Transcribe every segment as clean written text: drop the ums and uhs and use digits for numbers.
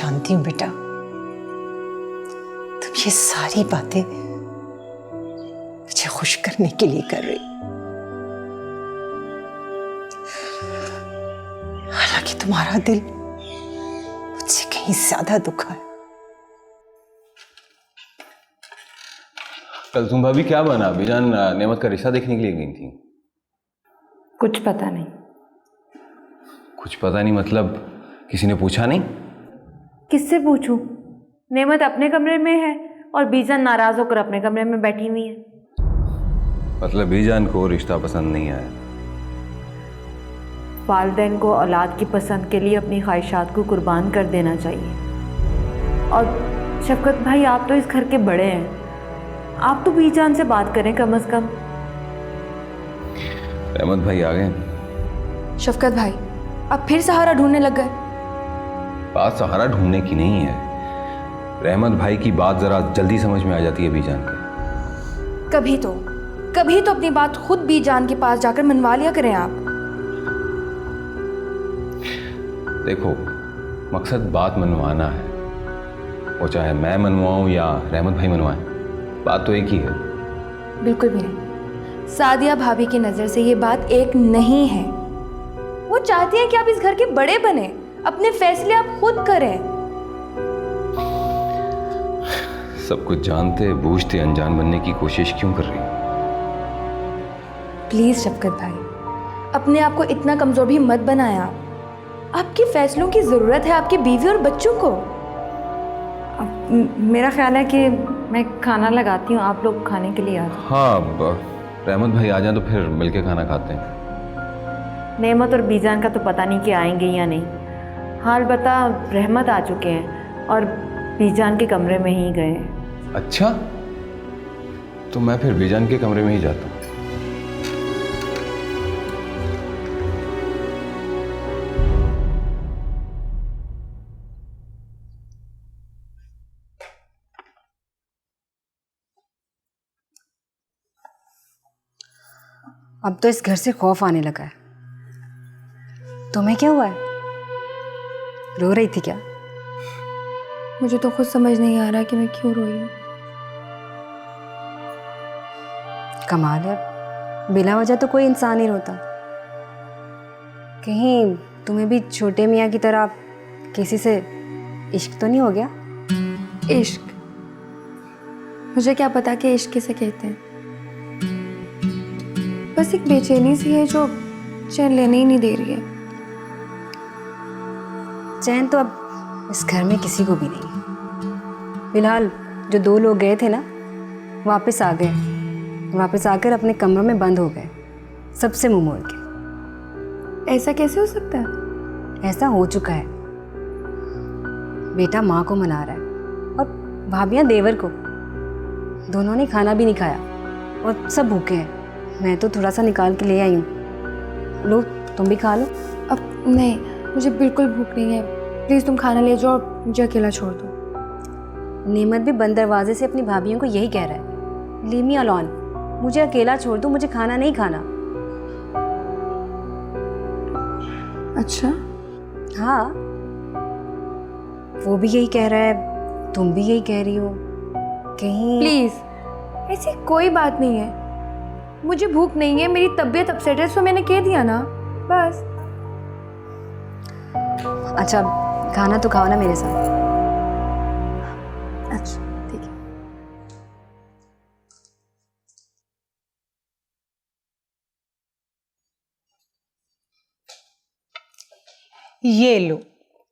जानती हूँ बेटा, तुम ये सारी बातें मुझे खुश करने के लिए कर रही, हालांकि तुम्हारा दिल मुझसे कहीं ज्यादा दुखा है। कल तुम भाभी क्या बना? बीजान नेमत का रिश्ता देखने के लिए गई थी। कुछ पता नहीं। कुछ पता नहीं मतलब किसी ने पूछा नहीं? किससे पूछूं? नेमत अपने कमरे में है और बीजान नाराज होकर अपने कमरे में बैठी हुई है। मतलब बीजान को रिश्ता पसंद नहीं आया? वालिदैन को औलाद की पसंद के लिए अपनी ख्वाहिशात को कुर्बान कर देना चाहिए। और शफकत भाई, आप तो इस घर के बड़े हैं, आप तो बीजान से बात करें कम से कम। रहमत भाई आ गए। शफकत भाई, अब फिर सहारा ढूंढने लग गए? बात सहारा ढूंढने की नहीं है, रहमत भाई की बात जरा जल्दी समझ में आ जाती है बीजान के। कभी तो अपनी बात खुद बीजान के पास जाकर मनवा लिया करें आप। देखो, मकसद बात मनवाना है, वो चाहे मैं मनवाऊं या रहमत भाई मनवाएं, बात तो एक ही है। बिल्कुल भी नहीं। सादिया भाभी की नज़र से ये बात एक नहीं है। वो चाहती हैं कि आप इस घर के बड़े बने, अपने फैसले आप खुद करें। सब कुछ जानते बूझते अनजान बनने की कोशिश क्यों कर रही हो? प्लीज शफकत भाई, अपने आप को इतना कमजोर भी मत बनाएं आप। आपके फैसलों की जरूरत है आपकी बीवी और बच्चों को। मेरा ख्याल है कि मैं खाना लगाती हूँ, आप लोग खाने के लिए आ जाओ। हाँ, रहमत भाई आ जाए तो फिर मिलके खाना खाते हैं। नेमत और बीजान का तो पता नहीं कि आएंगे या नहीं। हाल बता, रहमत आ चुके हैं और बीजान के कमरे में ही गए हैं। अच्छा, तो मैं फिर बीजान के कमरे में ही जाता हूँ। अब तो इस घर से खौफ आने लगा है। तुम्हें क्या हुआ है? रो रही थी क्या? मुझे तो खुद समझ नहीं आ रहा कि मैं क्यों रोई हूँ। कमाल है, बिना वजह तो कोई इंसान नहीं रोता। कहीं तुम्हें भी छोटे मियाँ की तरह किसी से इश्क तो नहीं हो गया? इश्क? मुझे क्या पता कि इश्क किसे कहते हैं। बस एक बेचैनी सी है जो चैन लेने ही नहीं दे रही है। चैन तो अब इस घर में किसी को भी नहीं है। फिलहाल जो दो लोग गए थे ना, वापस आ गए। वापस आकर अपने कमरों में बंद हो गए, सबसे मुंह मोड़ के। ऐसा कैसे हो सकता है? ऐसा हो चुका है। बेटा माँ को मना रहा है और भाभियाँ देवर को। दोनों ने खाना भी नहीं खाया और सब भूखे हैं। मैं तो थोड़ा सा निकाल के ले आई हूँ। लो, तुम भी खा लो। अब नहीं, मुझे बिल्कुल भूख नहीं है। प्लीज़ तुम खाना ले जाओ और मुझे अकेला छोड़ दो। नेमत भी बंद दरवाजे से अपनी भाभियों को यही कह रहा है, लीव मी अलोन, मुझे अकेला छोड़ दो, मुझे खाना नहीं खाना। अच्छा? हाँ, वो भी यही कह रहा है, तुम भी यही कह रही हो। कहीं प्लीज़, ऐसी कोई बात नहीं है। मुझे भूख नहीं है, मेरी तबीयत अपसेट है, सो मैंने कह दिया ना, बस। अच्छा, खाना तो खाओ ना मेरे साथ। अच्छा ठीक है। ये लो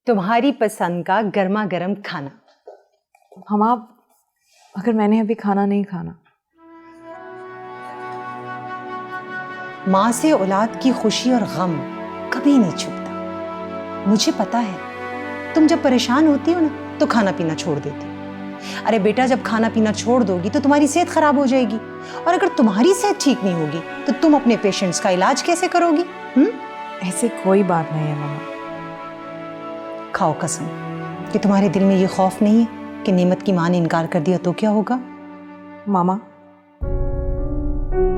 तुम्हारी पसंद का गर्मा गर्म खाना। मामा, अगर मैंने अभी खाना नहीं खाना। माँ से औलाद की खुशी और गम कभी नहीं छुपता। मुझे पता है, तुम जब परेशान होती हो ना तो खाना पीना छोड़ देती हो। अरे बेटा, जब खाना पीना छोड़ दोगी तो तुम्हारी सेहत खराब हो जाएगी, और अगर तुम्हारी सेहत ठीक नहीं होगी तो तुम अपने पेशेंट्स का इलाज कैसे करोगी? ऐसे कोई बात नहीं है मामा। खाओ कसम कि तुम्हारे दिल में ये खौफ नहीं है कि नेमत की माँ ने इनकार कर दिया तो क्या होगा? मामा,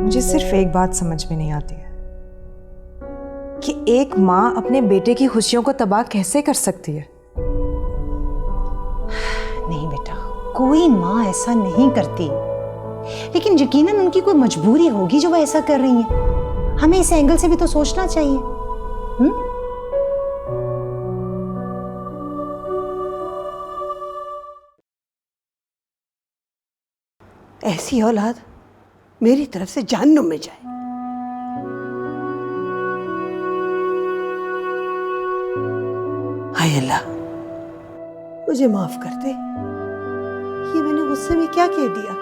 मुझे सिर्फ एक बात समझ में नहीं आती है कि एक माँ अपने बेटे की खुशियों को तबाह कैसे कर सकती है। कोई माँ ऐसा नहीं करती, लेकिन यकीनन उनकी कोई मजबूरी होगी जो वह ऐसा कर रही हैं। हमें इस एंगल से भी तो सोचना चाहिए। ऐसी औलाद मेरी तरफ से जहन्नुम में जाए। हाय अल्लाह, मुझे माफ कर दे। ये मैंने गुस्से में क्या कह दिया?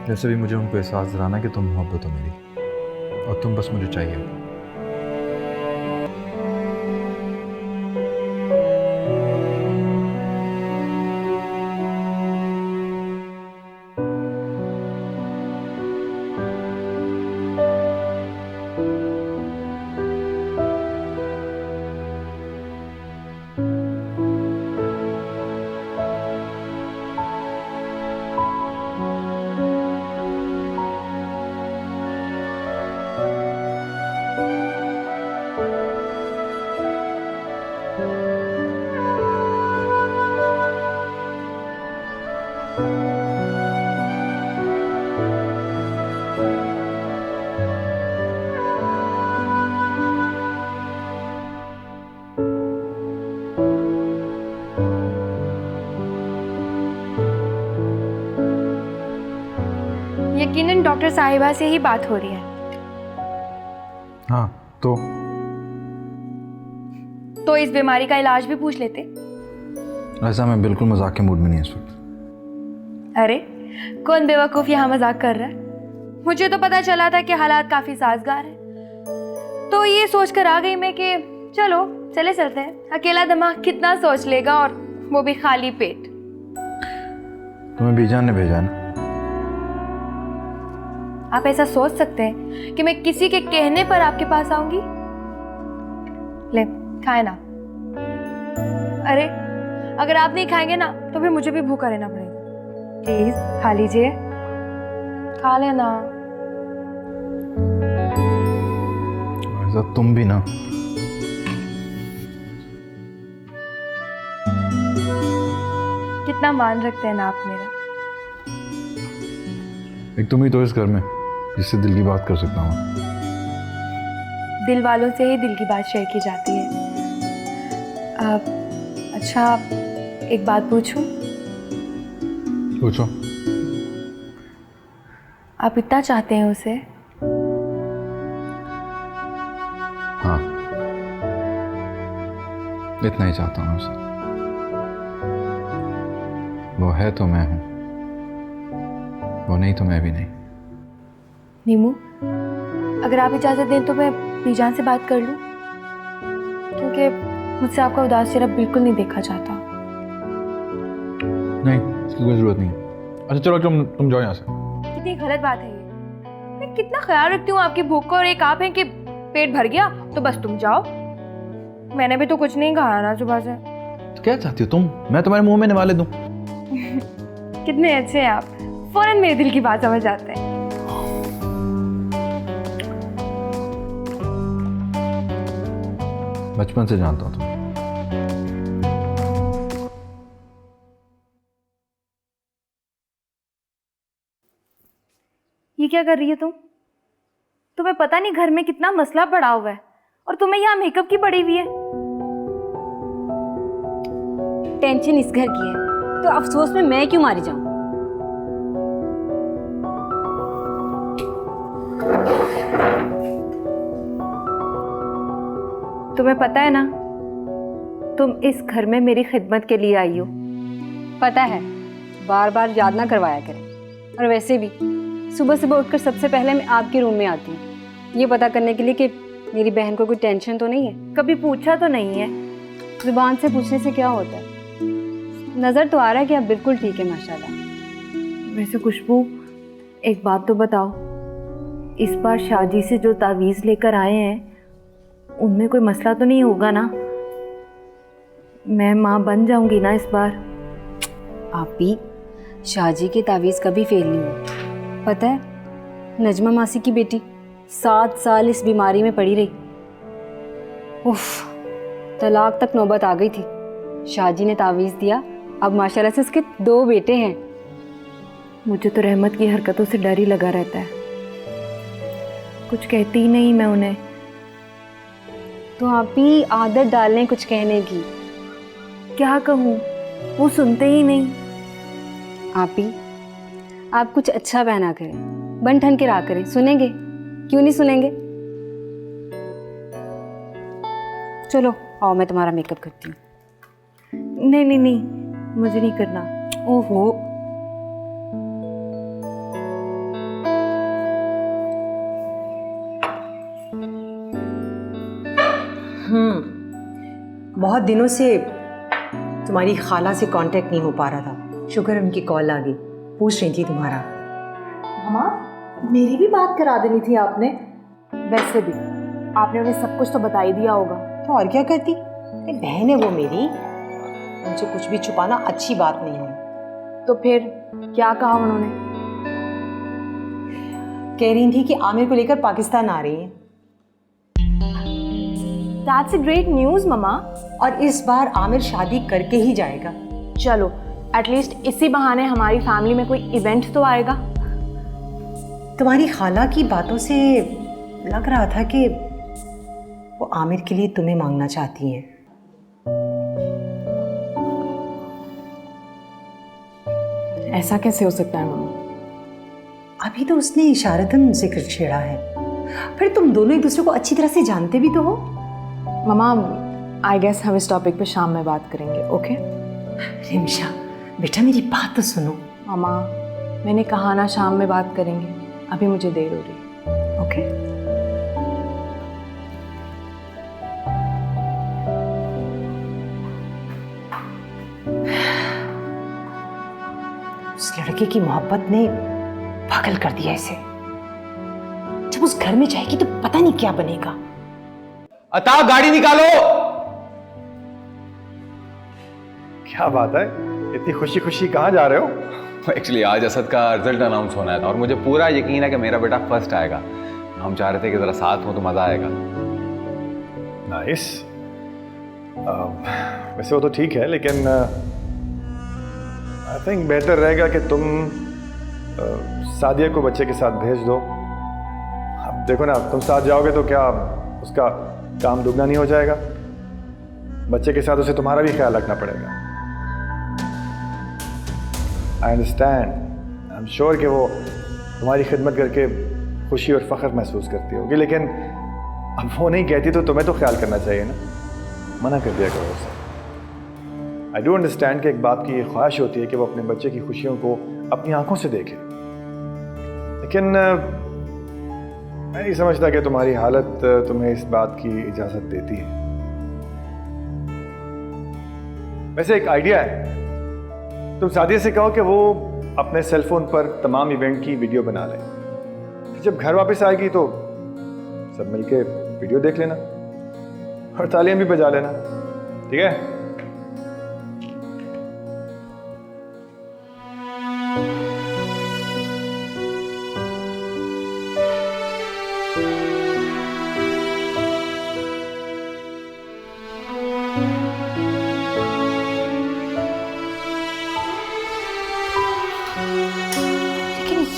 वैसे भी मुझे उनको एहसास दिलाना कि तुम मोहब्बत हो मेरी और तुम बस मुझे चाहिए। यकीनन डॉक्टर साहिबा से ही बात हो रही है। हाँ तो इस बीमारी का इलाज भी पूछ लेते। ऐसा मैं बिल्कुल मजाक के मूड में नहीं इस वक्त। अरे कौन बेवकूफ़ यहाँ मजाक कर रहा है? मुझे तो पता चला था कि हालात काफ़ी साजगार हैं, तो ये सोचकर आ गई मैं कि चलो चले चलते हैं। अकेला दिमाग कितना सोच लेगा, और वो भी खाली पेट। तुम्हें बीजान ने भेजा ना? आप ऐसा सोच सकते हैं कि मैं किसी के कहने पर आपके पास आऊंगी? ले खाए ना। अरे अगर आप नहीं खाएंगे ना तो फिर मुझे भी भूखा रहना पड़ेगा। प्लीज खा लीजिए, खा लेना। ऐसा तुम भी ना। कितना मान रखते हैं ना आप मेरा। एक तुम ही तो इस घर में जिससे दिल की बात कर सकता हूँ। दिल वालों से ही दिल की बात शेयर की जाती है। अच्छा एक बात पूछूं? पूछो। आप इतना चाहते हैं उसे? हाँ, इतना ही चाहता हूँ उसे। वो है तो मैं हूँ, वो नहीं तो मैं भी नहीं। नीमू, अगर आप इजाज़त दें तो मैं बीजान से बात कर लूं, क्योंकि मुझसे आपका उदास चेहरा बिल्कुल नहीं देखा जाता। नहीं, इसकी कोई ज़रूरत नहीं। अच्छा चलो तुम जाओ यहाँ से। कितनी गलत बात है ये। मैं कितना ख्याल रखती हूँ आपकी भूख का, और एक आप हैं कि पेट भर गया तो बस तुम जाओ। मैंने भी तो कुछ नहीं खाया ना सुबह से। तो क्या चाहती हो तुम? मैं तुम्हारे मुंह में निवाले दूं? कितने अच्छे हैं आप, फौरन मेरे दिल की बात समझ जाते हैं। बचपन से जानता हूँ तुम। ये क्या कर रही है तुम? तुम्हें पता नहीं घर में कितना मसला पड़ा हुआ है, और तुम्हें यहाँ मेकअप की पड़ी हुई है। टेंशन इस घर की है तो अफसोस में मैं क्यों मारी जाऊं? तुम्हें पता है ना, तुम इस घर में मेरी खिदमत के लिए आई हो। पता है, बार बार याद ना करवाया करें। और वैसे भी सुबह सुबह उठकर सबसे पहले मैं आपके रूम में आती हूँ ये पता करने के लिए कि मेरी बहन को कोई टेंशन तो नहीं है। कभी पूछा तो नहीं है। जुबान से पूछने से क्या होता है? नज़र तो आ रहा है कि आप बिल्कुल ठीक है माशाल्लाह। वैसे खुशबू, एक बात तो बताओ, इस बार शादी से जो तावीज़ लेकर आए हैं उनमें कोई मसला तो नहीं होगा ना? मैं माँ बन जाऊंगी ना इस बार? आप भी शाहजी के तावीज़ कभी फेल नहीं हुए। पता है, नजमा मासी की बेटी 7 साल इस बीमारी में पड़ी रही। उफ, तलाक तक नौबत आ गई थी। शाहजी ने तावीज़ दिया, अब माशाल्लाह से उसके 2 बेटे हैं। मुझे तो रहमत की हरकतों से डर ही लगा रहता है। कुछ कहती ही नहीं मैं उन्हें। तो आप ही आदत डालें कुछ कहने की। क्या कहूँ, वो सुनते ही नहीं। आप कुछ अच्छा बहना करें, बन ठन के रहा करें, सुनेंगे? क्यों नहीं सुनेंगे? चलो आओ, मैं तुम्हारा मेकअप करती हूँ। नहीं नहीं नहीं, मुझे नहीं करना। ओहो, बहुत दिनों से तुम्हारी खाला से कांटेक्ट नहीं हो पा रहा था। शुक्र उनकी कॉल आ गई, पूछ रही थी तुम्हारा। मामा, मेरी भी बात करा देनी थी आपने। वैसे भी आपने उन्हें सब कुछ तो बता ही दिया होगा। तो और क्या करती, अरे बहन है वो मेरी, उनसे कुछ भी छुपाना अच्छी बात नहीं है। तो फिर क्या कहा उन्होंने? कह रही थी कि आमिर को लेकर पाकिस्तान आ रही है। That's a great news mama. और इस बार आमिर शादी करके ही जाएगा। चलो, एटलीस्ट इसी बहाने हमारी फैमिली में कोई इवेंट तो आएगा। तुम्हारी खाला की बातों से लग रहा था कि वो आमिर के लिए तुम्हें मांगना चाहती हैं। ऐसा कैसे हो सकता है मम्मा? अभी तो उसने इशारतन जिक्र छेड़ा है, फिर तुम दोनों एक दूसरे को अच्छी तरह से जानते भी तो हो। ममा, आई गेस हम इस टॉपिक पे शाम में बात करेंगे, ओके? रिमशा बेटा, मेरी बात तो सुनो। ममा, मैंने कहा ना शाम में बात करेंगे, अभी मुझे देर हो रही है, ओके? उस लड़के की मोहब्बत ने पागल कर दिया इसे। जब उस घर में जाएगी तो पता नहीं क्या बनेगा। अता, गाड़ी निकालो। क्या बात है, इतनी खुशी खुशी कहाँ जा रहे हो? एक्चुअली आज असद का रिजल्ट अनाउंस होना है और मुझे पूरा यकीन है कि मेरा बेटा फर्स्ट आएगा। हम चाह रहे थे कि जरा साथ हो तो मजा आएगा। नाइस। वैसे वो तो ठीक है, लेकिन आई थिंक बेहतर रहेगा कि तुम सादिया को बच्चे के साथ भेज दो। अब देखो ना, तुम साथ जाओगे तो क्या उसका काम दुगना नहीं हो जाएगा? बच्चे के साथ उसे तुम्हारा भी ख्याल रखना पड़ेगा। I understand, I am sure कि वो तुम्हारी खिदमत करके खुशी और फ़ख्र महसूस करती होगी, लेकिन अब वो नहीं कहती तो तुम्हें तो ख्याल करना चाहिए ना। मना कर दिया करो उसे। आई डू अंडरस्टैंड कि एक बाप की ये ख्वाहिश होती है कि वो अपने बच्चे की खुशियों को अपनी आंखों से देखे, लेकिन मैं नहीं समझता कि तुम्हारी हालत तुम्हें इस बात की इजाज़त देती है। वैसे एक आइडिया है, तुम सादिया से कहो कि वो अपने सेलफोन पर तमाम इवेंट की वीडियो बना ले। जब घर वापस आएगी तो सब मिलके वीडियो देख लेना और तालियां भी बजा लेना, ठीक है?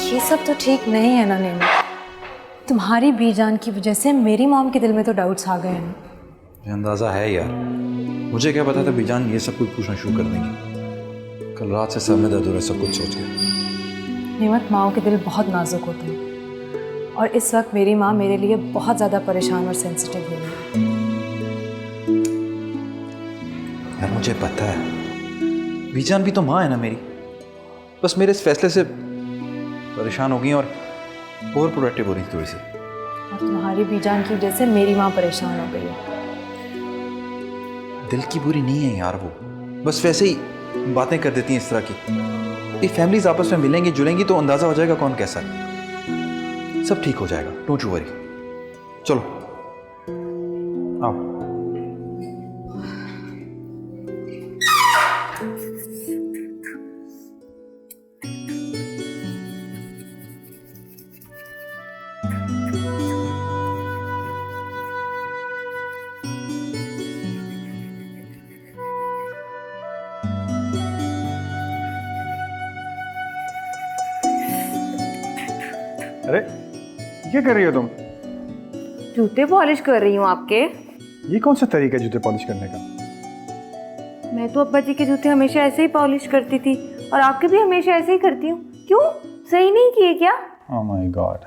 ये सब तो ठीक नहीं है ना नैना। तुम्हारी बीजान की वजह से मेरी मॉम के दिल में तो डाउट्स आ गए हैं। मुझे अंदाज़ा है यार, मुझे क्या पता था बीजान ये सब कुछ पूछना शुरू कर देंगी। कल रात से सर में दर्द हो रहा है सब कुछ सोच के। नेमत, माओ के दिल बहुत नाजुक होते हैं और इस वक्त मेरी माँ मेरे लिए बहुत ज़्यादा परेशान और सेंसिटिव हो गई है। यार मुझे पता है, बीजान भी तो माँ है ना मेरी। बस मेरे इस फैसले से परेशान हो गई और ओवर प्रोडक्टिव हो रही थी थोड़ी सी। और तुम्हारी बीजान की वजह से मेरी माँ परेशान हो गई है। दिल की बुरी नहीं है यार वो, बस वैसे ही बातें कर देती हैं इस तरह की। ये फैमिलीज आपस में मिलेंगी जुलेंगी तो अंदाजा हो जाएगा कौन कैसा है। सब ठीक हो जाएगा, डोंट यू वरी। चलो आओ। अरे क्या कर रही हो तुम? जूते पॉलिश कर रही हूँ आपके। ये कौन सा तरीका है जूते पॉलिश करने का? मैं तो अब्बा जी के जूते हमेशा ऐसे ही पॉलिश करती थी और आपके भी हमेशा ऐसे ही करती हूँ। क्यों, सही नहीं किए क्या? ओह माय गॉड,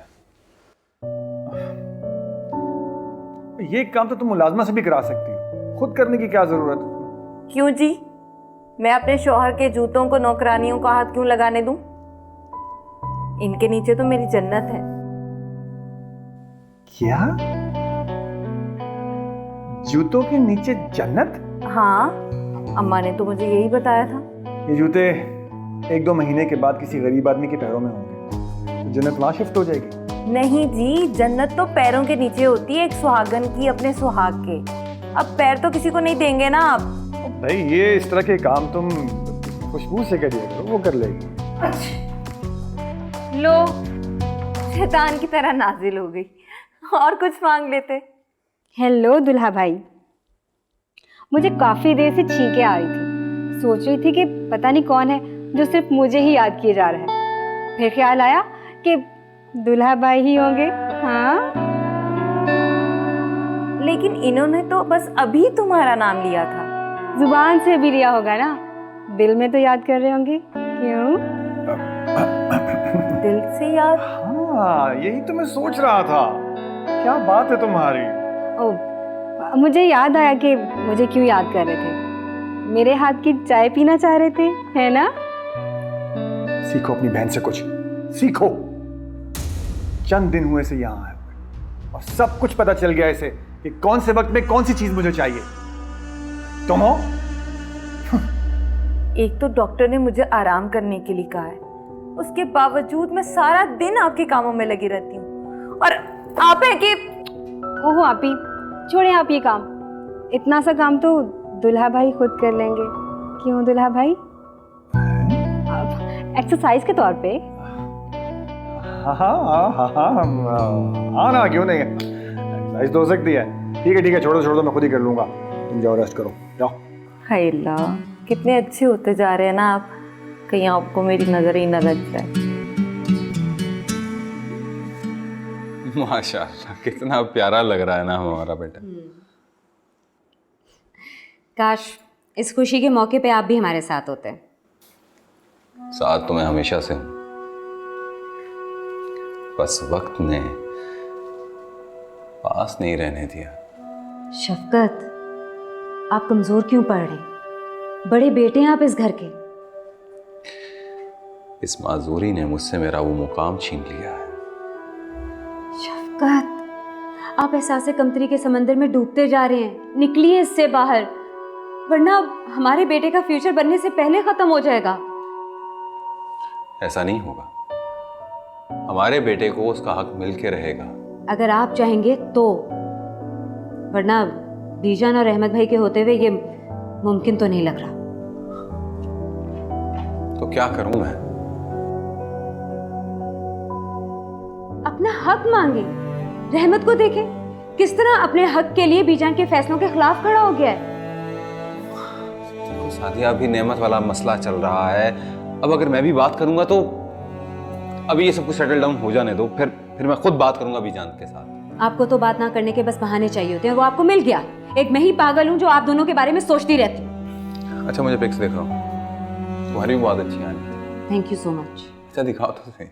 ये काम तो तुम मुलाजमा से भी करा सकती हो, खुद करने की क्या जरूरत? क्यों जी, मैं अपने शौहर के जूतों को नौकरानियों का हाथ क्यों लगाने दूं? इनके नीचे तो मेरी जन्नत है। क्या? जूतों के नीचे जन्नत? हाँ, अम्मा ने तो मुझे यही बताया था। ये जूते 1-2 महीने के बाद किसी गरीब आदमी के पैरों में होंगे, तो जन्नत वहां शिफ्ट हो जाएगी। नहीं जी, जन्नत तो पैरों के नीचे होती है, एक सुहागन की अपने सुहाग के। अब पैर तो किसी को नहीं देंगे ना आप। भाई ये इस तरह के काम तुम खुशबू से करिए करो, वो कर लेगी। लो, शैतान की तरह नाजिल हो गई। और कुछ मांग लेते। हेलो दुल्हा भाई, मुझे काफ़ी देर से छींकें आ रही थी। सोच रही थी कि पता नहीं कौन है जो सिर्फ मुझे ही याद किए जा रहा है। फिर ख्याल आया कि दुल्हा भाई ही होंगे। हाँ, लेकिन इन्होंने तो बस अभी तुम्हारा नाम लिया था। जुबान से भी लिया होगा ना, दिल में तो याद कर रहे होंगे। क्यों? दिल से याद? हाँ, यही तो मैं सोच रहा था, क्या बात है तुम्हारी? ओ, मुझे याद आया कि मुझे क्यों याद कर रहे थे। मेरे हाथ की चाय पीना चाह रहे थे, है ना? सीखो अपनी बहन से कुछ, सीखो। चंद दिन हुए से यहाँ आए और सब कुछ पता चल गया इसे कि कौन से वक्त में कौन सी चीज मुझे चाहिए। तुम हो? एक तो डॉक्टर ने मुझे आराम करने के लिए कहा है, उसके बावजूद मैं सारा दिन आपके कामों में लगी रहती हूँ। और आप हैं कि ओहो आप ही छोड़ें, आप ये काम, इतना सा काम तो दुल्हा भाई खुद कर लेंगे। क्यों दुल्हा भाई? एक्सरसाइज के तौर पे। हाँ हाँ हाँ हाँ हाँ ना, क्यों नहीं, एक्सरसाइज तो हो सकती है। ठीक है छोड़ो, मैं खुद ही कर लूंगा। तुम जाओ, रेस्ट करो, जाओ। हाय अल्लाह, कितने अच्छे होते जा रहे हैं ना आप, कहीं आपको मेरी नजर ही न लग जाए। माशाल्लाह, कितना प्यारा लग रहा है ना हमारा बेटा। काश इस खुशी के मौके पे आप भी हमारे साथ होते। साथ तो मैं हमेशा से हूं, बस वक्त ने पास नहीं रहने दिया। शफकत, आप कमजोर क्यों पड़ रहे? बड़े बेटे हैं आप इस घर के। इस माजूरी ने मुझसे मेरा वो मुकाम छीन लिया है। शफकत, आप एहसास कमतरी के समंदर में डूबते जा रहे हैं। निकलिए इससे बाहर, वरना हमारे बेटे का फ्यूचर बनने से पहले खत्म हो जाएगा। ऐसा नहीं होगा, हमारे बेटे को उसका हक मिल के रहेगा। अगर आप चाहेंगे तो, वरना बीजान और अहमद भाई के होते हुए ये मुमकिन तो नहीं लग रहा। तो क्या करूं मैं? अपना हक मांगे, रहमत को देखें किस तरह अपने हक के लिए बीजान के फैसलों के खिलाफ खड़ा हो गया है। देखो सादिया, अभी नेमत वाला मसला चल रहा है। अब अगर मैं भी बात करूंगा तो अभी ये सब कुछ सेटल डाउन हो जाने दो, फिर मैं खुद बात करूंगा बीजान के साथ। आपको तो बात ना करने के बस बहाने चाहिए होते हैं, वो आपको मिल गया। एक मैं ही पागल हूं जो आप दोनों के बारे में सोचती रहती हूँ। अच्छा, मुझे पिक्स दिखाओ, तुम्हारी भी बहुत अच्छी है। Thank you so much. अच्छा दिखाओ तो सही।